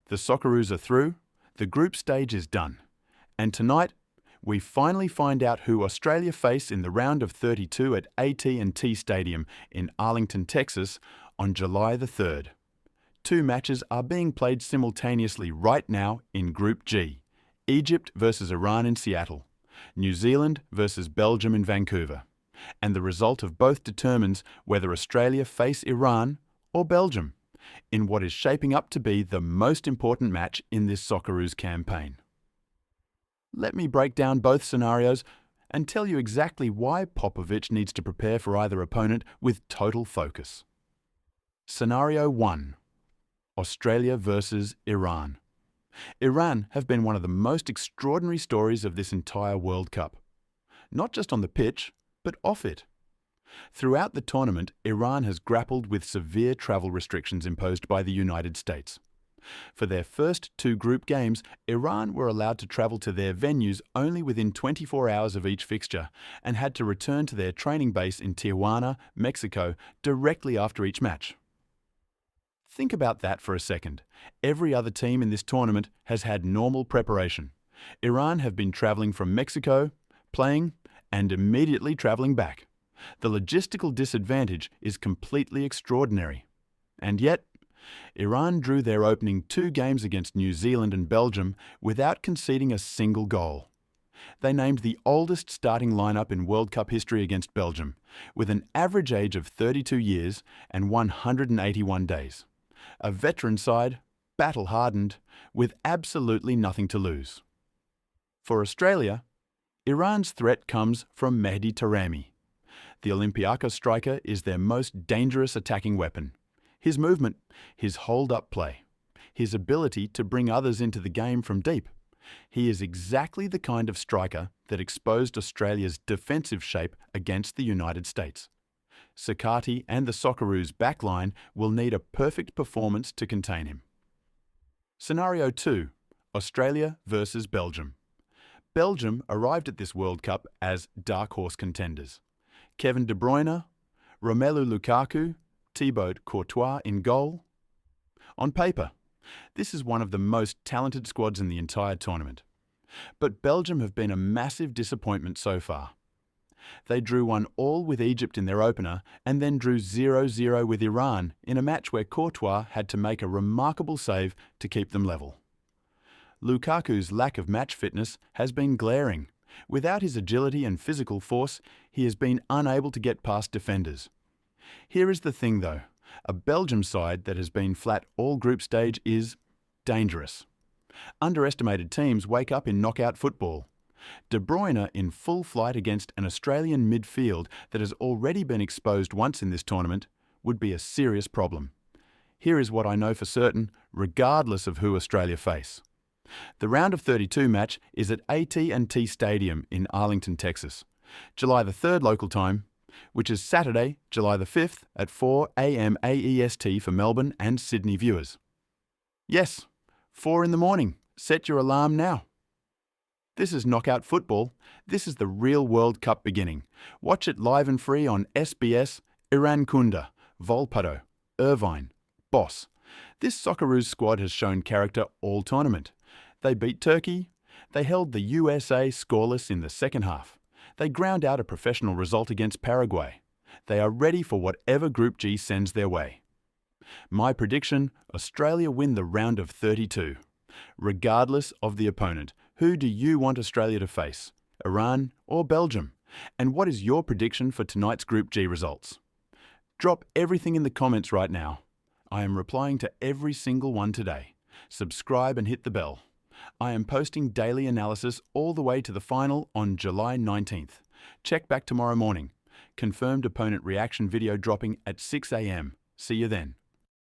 The Socceroos are through, the group stage is done, and tonight we finally find out who Australia face in the round of 32 at AT&T Stadium in Arlington, Texas on July the 3rd. Two matches are being played simultaneously right now in Group G, Egypt versus Iran in Seattle, New Zealand versus Belgium in Vancouver, and the result of both determines whether Australia face Iran or Belgium in what is shaping up to be the most important match in this Socceroos campaign. Let me break down both scenarios and tell you exactly why Popovic needs to prepare for either opponent with total focus. Scenario 1. Australia versus Iran. Iran have been one of the most extraordinary stories of this entire World Cup. Not just on the pitch, but off it. Throughout the tournament, Iran has grappled with severe travel restrictions imposed by the United States. For their first two group games, Iran were allowed to travel to their venues only within 24 hours of each fixture and had to return to their training base in Tijuana, Mexico, directly after each match. Think about that for a second. Every other team in this tournament has had normal preparation. Iran have been travelling from Mexico, playing, and immediately travelling back. The logistical disadvantage is completely extraordinary. And yet, Iran drew their opening two games against New Zealand and Belgium without conceding a single goal. They named the oldest starting lineup in World Cup history against Belgium, with an average age of 32 years and 181 days. A veteran side, battle-hardened, with absolutely nothing to lose. For Australia, Iran's threat comes from Mehdi Taremi. The Olympiacos striker is their most dangerous attacking weapon. His movement, his hold-up play, his ability to bring others into the game from deep. He is exactly the kind of striker that exposed Australia's defensive shape against the United States. Sakati and the Socceroos backline will need a perfect performance to contain him. Scenario 2. Australia versus Belgium. Belgium arrived at this World Cup as dark horse contenders. Kevin De Bruyne, Romelu Lukaku, Thibaut Courtois in goal. On paper, this is one of the most talented squads in the entire tournament. But Belgium have been a massive disappointment so far. They drew 1-1 with Egypt in their opener and then drew 0-0 with Iran in a match where Courtois had to make a remarkable save to keep them level. Lukaku's lack of match fitness has been glaring. Without his agility and physical force, he has been unable to get past defenders. Here is the thing though, a Belgium side that has been flat all group stage is dangerous. Underestimated teams wake up in knockout football. De Bruyne in full flight against an Australian midfield that has already been exposed once in this tournament would be a serious problem. Here is what I know for certain, regardless of who Australia face. The round of 32 match is at AT&T Stadium in Arlington, Texas, July the 3rd local time, which is Saturday, July the 5th at 4 a.m. AEST for Melbourne and Sydney viewers. Yes, 4 in the morning. Set your alarm now. This is knockout football. This is the real World Cup beginning. Watch it live and free on SBS, Irankunda, Volpato, Irvine, Boss. This Socceroos squad has shown character all tournament. They beat Turkey. They held the USA scoreless in the second half. They ground out a professional result against Paraguay. They are ready for whatever Group G sends their way. My prediction, Australia win the round of 32. Regardless of the opponent, who do you want Australia to face? Iran or Belgium? And what is your prediction for tonight's Group G results? Drop everything in the comments right now. I am replying to every single one today. Subscribe and hit the bell. I am posting daily analysis all the way to the final on July 19th. Check back tomorrow morning. Confirmed opponent reaction video dropping at 6 a.m. See you then.